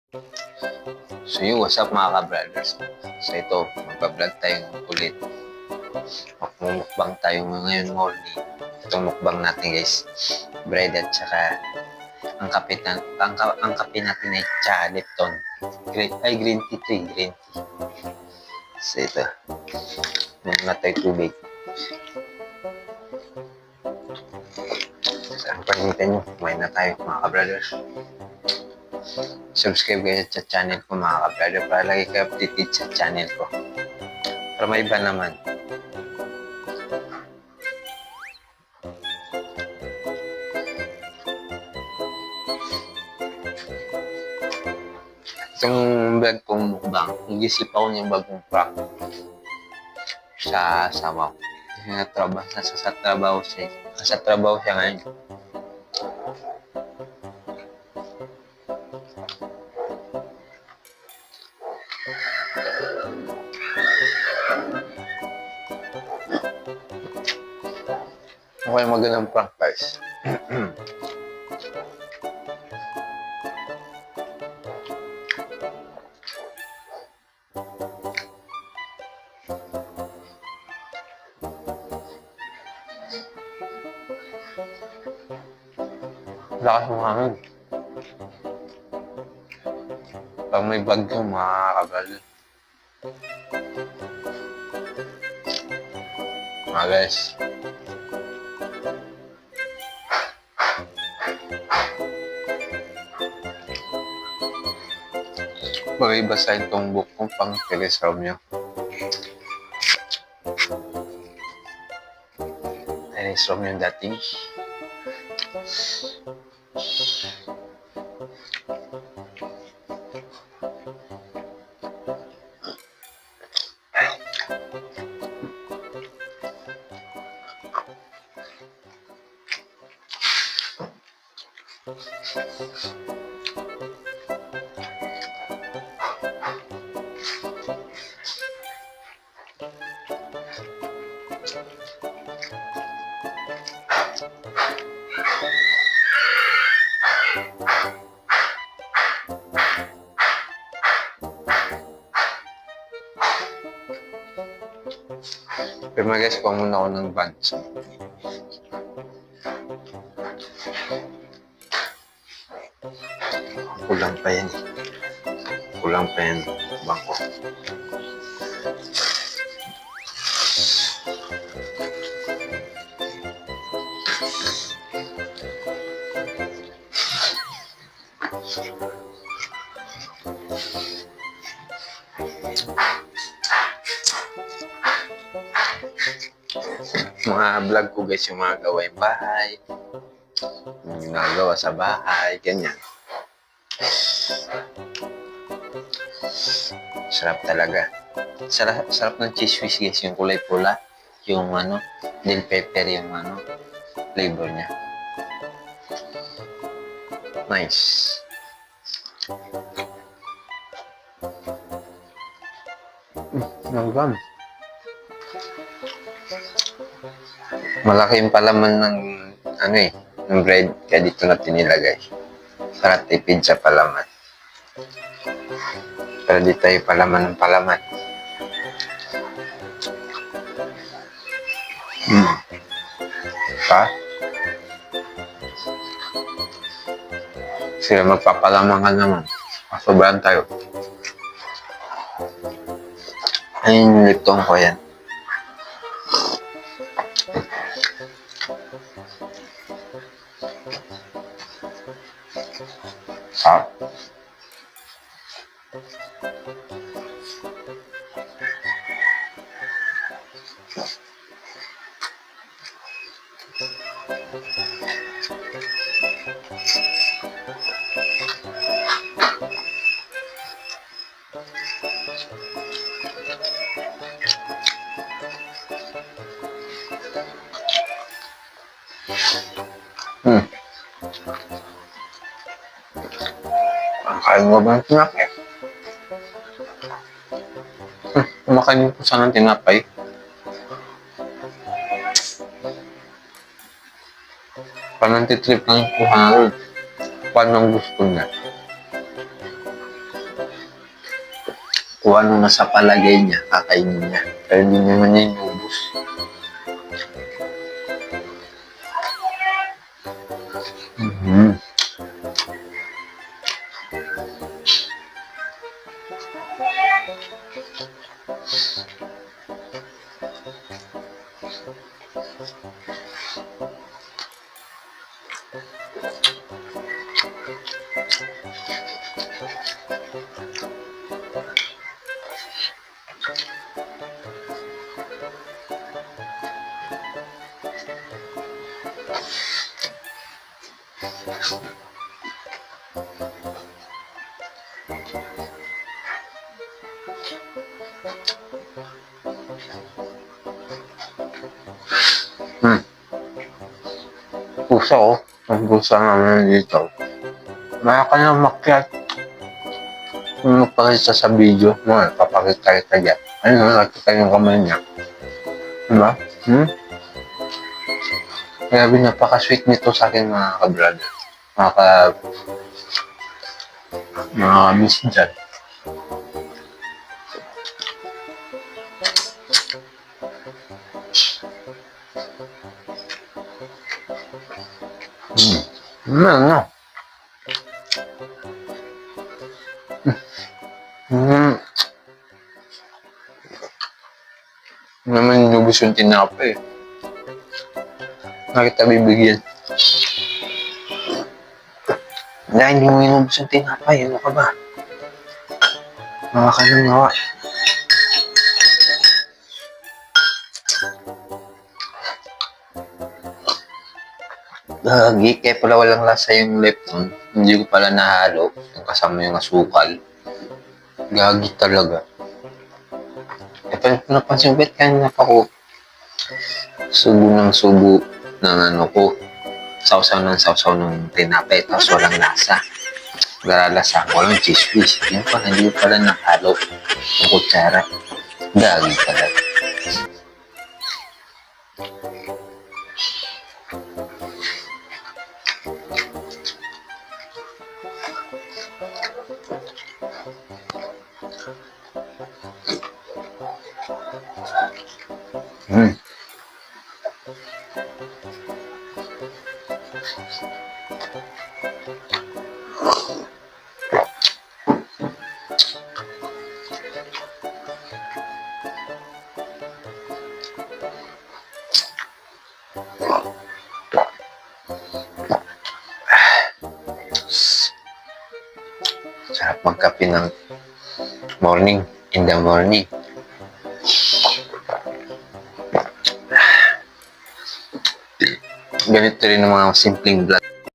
So yung what's up mga ka-brothers? So ito, magpa-vlog tayo ulit. Magmumukbang tayo ngayon morning. Itong mukbang natin guys, bread at saka ang kape natin ay tsaka Lipton. Green tea. So ito, muna tayo tubig. So ang pagkitin nyo, kumain na tayo mga ka-brothers. Subscribe kayo sa channel ko mga ka-brother para lagi kayo updated sa channel ko. Para may iba naman. Itong vlog kong mukbang, nag-isip ako ng bagong prank sa asawa ko. Sa trabaho siya ngayon. Okay, magandang prank guys. Lakas ng hangin. Pag may bagyo, makakagal. Mga guys. Basahin itong book kong pang Teres Romeo. Teres Romeo yung dating. Pero mga guys, kuha muna ako ng buns. Kulang pa yan. Bangko. Mga vlog ko guys, yung mga gawain bahay, yung nagawa sa bahay, ganyan. Sarap talaga. Sarap ng cheese whiz guys, yung kulay pula, yung bell pepper yung flavor niya. Nice. Nagam. Malaki yung palaman ng ng bread, kaya dito natin nilagay para tipid sa palaman. Para di tayo palaman ng palaman. Sila magpapalaman ka naman. Sobrang tayo. Ayun yung Lipton ko yan. Kain mo ba ng tinapay? Kumakain ko sana ng tinapay. Parang titrip ng kuha na rin. Paano ang gusto niya? kung ano na sa palagay niya, kakainin niya. Pero hindi naman niya inubos. Mm-hmm. Pusa ko. Ang pusa namin dito. Maya ka na makyat. Kung magpakita sa video mo, papakita kita dyan. Ayun, nakita yung kamay niya. Diba? Grabe, napaka-sweet nito sa akin mga ka-brother. Mga miss dyan. Ano? Naman inubos yung tinapay. Bakit kita bibigyan? Hindi mo inubos yung tinapay. Ano ka ba? Mawa ka ng mawa. Gagi, kaya pala walang lasa yung lepton. Hindi ko pala nahalo. Yung kasama yung asukal. Gagi talaga. Pero napansin ko, kanina pa ko subo ng ano ko. Sausaw ng tinapay, tapos walang lasa. Garalasa ko lang cheese whiz. Yun pala, hindi ko pala nahalo yung kutsara. Gagi talaga. Sarap magkape ng morning, in the morning. Ganito rin ang mga simpleng vlog.